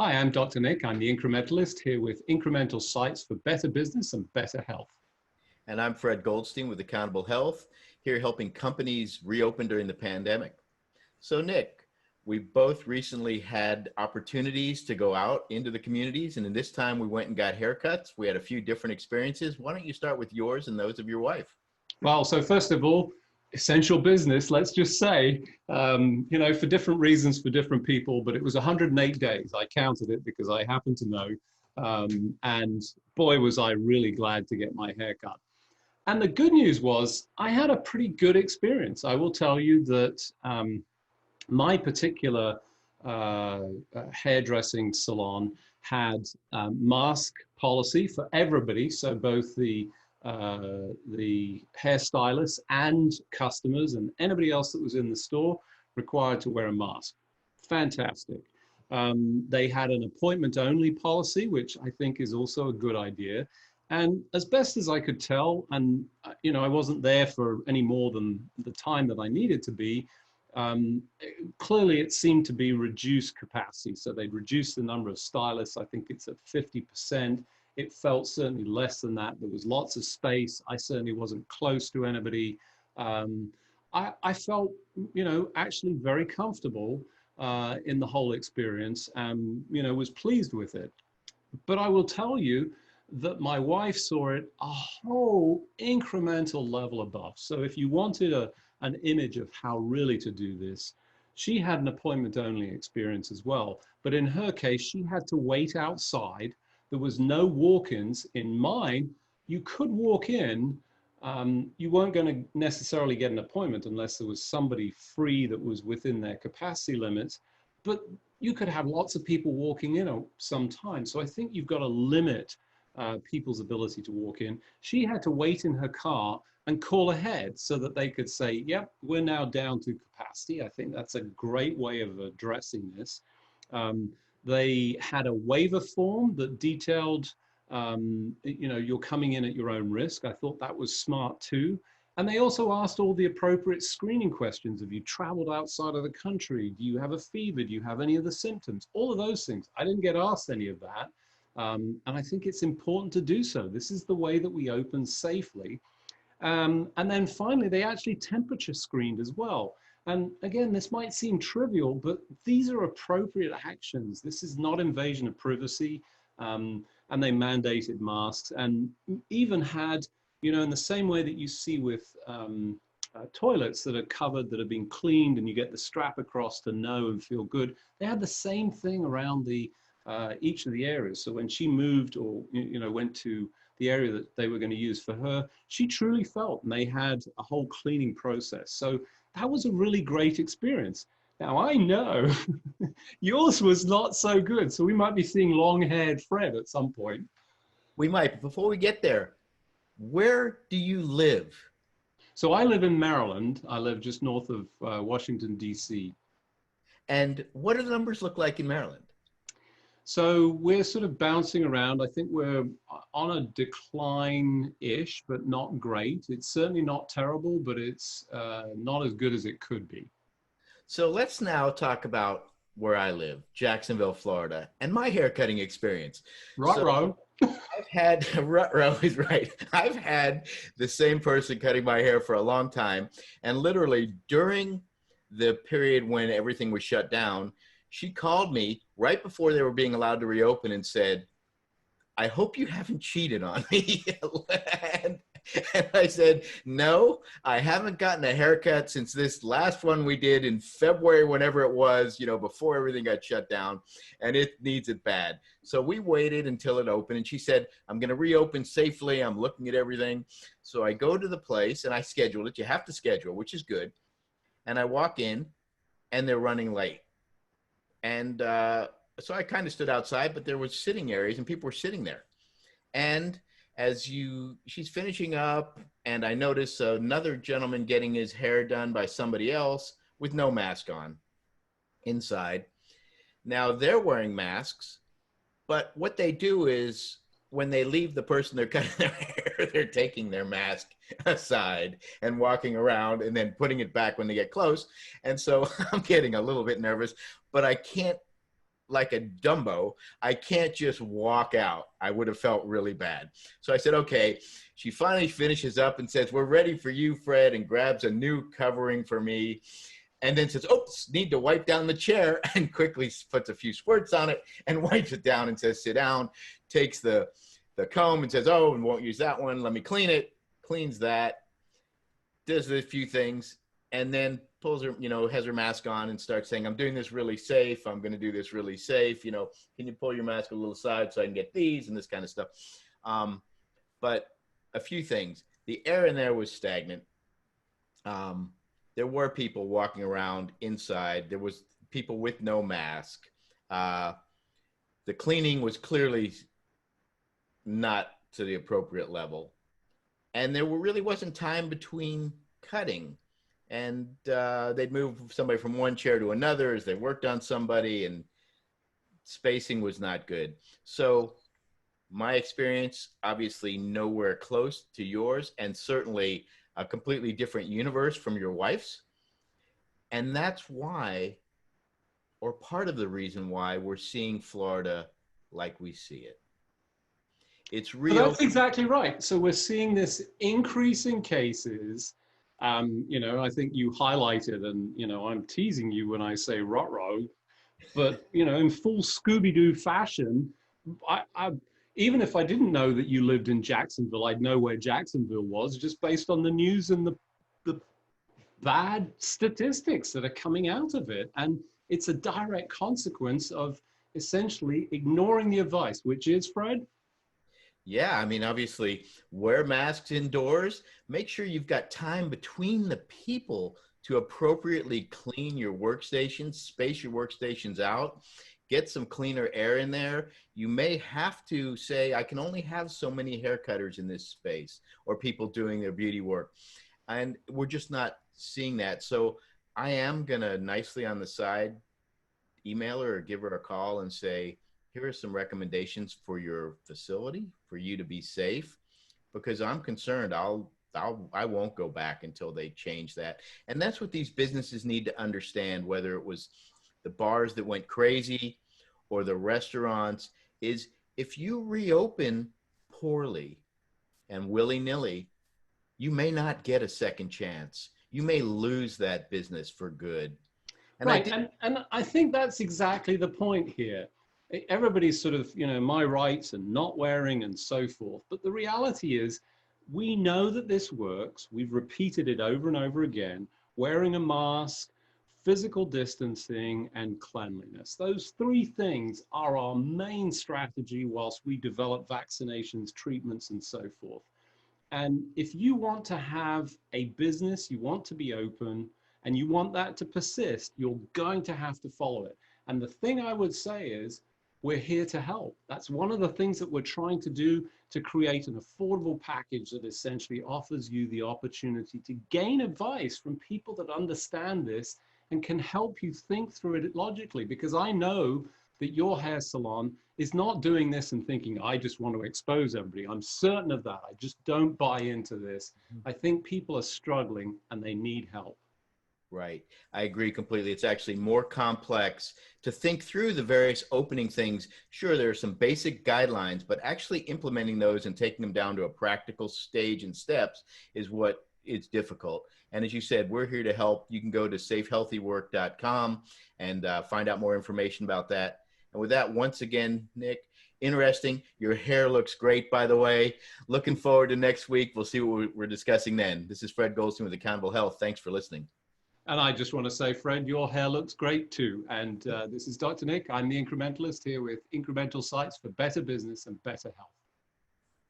Hi, I'm Dr. Nick. I'm the incrementalist here with incremental sites for better business and better health. And I'm Fred Goldstein with Accountable Health, here helping companies reopen during the pandemic. So Nick, we both recently had opportunities to go out into the communities, and in this time we went and got haircuts. We had a few different experiences. Why don't you start with yours and those of your wife? Well, so first of all, essential business, let's just say, for different reasons for different people, but it was 108 days. I counted it because I happen to know. And boy, was I really glad to get my hair cut. And the good news was I had a pretty good experience. I will tell you that my particular hairdressing salon had mask policy for everybody. So both the hairstylists and customers and anybody else that was in the store required to wear a mask. Fantastic. They had an appointment only policy, which I think is also a good idea. And as best as I could tell, and I wasn't there for any more than the time that I needed to be, clearly it seemed to be reduced capacity. So they'd reduced the number of stylists. I think it's at 50%. It felt certainly less than that. There was lots of space. I certainly wasn't close to anybody. I felt, actually very comfortable in the whole experience and, was pleased with it. But I will tell you that my wife saw it a whole incremental level above. So if you wanted an image of how really to do this, she had an appointment only experience as well. But in her case, she had to wait outside. There was no walk-ins. In mine, you could walk in. You weren't going to necessarily get an appointment unless there was somebody free that was within their capacity limits, but you could have lots of people walking in at some time. So I think you've got to limit people's ability to walk in. She had to wait in her car and call ahead so that they could say, yep, we're now down to capacity. I think that's a great way of addressing this. They had a waiver form that detailed, you're coming in at your own risk. I thought that was smart too. And they also asked all the appropriate screening questions. Have you traveled outside of the country? Do you have a fever? Do you have any of the symptoms? All of those things. I didn't get asked any of that. And I think it's important to do so. This is the way that we open safely. And then finally, they actually temperature screened as well. And again, this might seem trivial, but these are appropriate actions. This is not invasion of privacy. And they mandated masks and even had, in the same way that you see with toilets that are covered, that have been cleaned, and you get the strap across to know and feel good. They had the same thing around each of the areas. So when she moved or, went to the area that they were going to use for her, she truly felt, and they had a whole cleaning process. So that was a really great experience. Now I know yours was not so good. So we might be seeing long-haired Fred at some point. We might, but before we get there, where do you live? So I live in Maryland. I live just north of Washington, D.C. And what do the numbers look like in Maryland? So we're sort of bouncing around. I think we're on a decline-ish, but not great. It's certainly not terrible, but it's not as good as it could be. So let's now talk about where I live, Jacksonville, Florida, and my haircutting experience. Ruh-roh. I've had, ruh-roh is right. I've had the same person cutting my hair for a long time. And literally during the period when everything was shut down, she called me right before they were being allowed to reopen and said, I hope you haven't cheated on me. And I said, no, I haven't gotten a haircut since this last one we did in February, whenever it was, before everything got shut down, and it needs it bad. So we waited until it opened, and she said, I'm going to reopen safely. I'm looking at everything. So I go to the place and I scheduled it. You have to schedule, which is good. And I walk in and they're running late. And so I kind of stood outside, but there was sitting areas and people were sitting there. And she's finishing up, and I notice another gentleman getting his hair done by somebody else with no mask on inside. Now they're wearing masks, but what they do is when they leave the person they're cutting their hair, they're taking their mask aside and walking around and then putting it back when they get close. And so I'm getting a little bit nervous, but I can't like a Dumbo. I can't just walk out. I would have felt really bad. So I said, okay. She finally finishes up and says, we're ready for you, Fred, and grabs a new covering for me. And then says, oops, need to wipe down the chair, and quickly puts a few squirts on it and wipes it down and says, sit down, takes the comb and says, oh, and won't use that one. Let me clean it. Cleans that, does a few things, and then pulls her, has her mask on and starts saying, I'm doing this really safe. I'm going to do this really safe. Can you pull your mask a little aside so I can get these and this kind of stuff. But a few things. The air in there was stagnant. There were people walking around inside. There was people with no mask. The cleaning was clearly not to the appropriate level. And there really wasn't time between cutting. And they'd move somebody from one chair to another as they worked on somebody, and spacing was not good. So my experience, obviously nowhere close to yours, and certainly a completely different universe from your wife's. And that's why, or part of the reason why, we're seeing Florida like we see it. It's real. Well, that's exactly right. So we're seeing this increase in cases. I think you highlighted, and, I'm teasing you when I say ruh-roh, but, in full Scooby-Doo fashion, even if I didn't know that you lived in Jacksonville, I'd know where Jacksonville was just based on the news and the bad statistics that are coming out of it. And it's a direct consequence of essentially ignoring the advice, which is, Fred? Yeah, I mean, obviously, wear masks indoors. Make sure you've got time between the people to appropriately clean your workstations, space your workstations out, get some cleaner air in there. You may have to say, I can only have so many hair cutters in this space, or people doing their beauty work. And we're just not seeing that. So I am going to nicely on the side email her or give her a call and say, here are some recommendations for your facility for you to be safe, because I'm concerned I won't go back until they change that. And that's what these businesses need to understand, whether it was the bars that went crazy or the restaurants, is if you reopen poorly and willy-nilly, you may not get a second chance. You may lose that business for good. And right, and I think that's exactly the point here. Everybody's sort of, my rights and not wearing and so forth. But the reality is, we know that this works. We've repeated it over and over again. Wearing a mask, physical distancing, and cleanliness. Those three things are our main strategy whilst we develop vaccinations, treatments, and so forth. And if you want to have a business, you want to be open, and you want that to persist, you're going to have to follow it. And the thing I would say is, we're here to help. That's one of the things that we're trying to do, to create an affordable package that essentially offers you the opportunity to gain advice from people that understand this and can help you think through it logically. Because I know that your hair salon is not doing this and thinking, I just want to expose everybody. I'm certain of that. I just don't buy into this. I think people are struggling and they need help. Right. I agree completely. It's actually more complex to think through the various opening things. Sure, there are some basic guidelines, but actually implementing those and taking them down to a practical stage and steps is what is difficult. And as you said, we're here to help. You can go to safehealthywork.com and find out more information about that. And with that, once again, Nick, interesting. Your hair looks great, by the way. Looking forward to next week. We'll see what we're discussing then. This is Fred Goldstein with Accountable Health. Thanks for listening. And I just want to say, Fred, your hair looks great too. And this is Dr. Nick. I'm the Incrementalist here with Incremental Sites for better business and better health.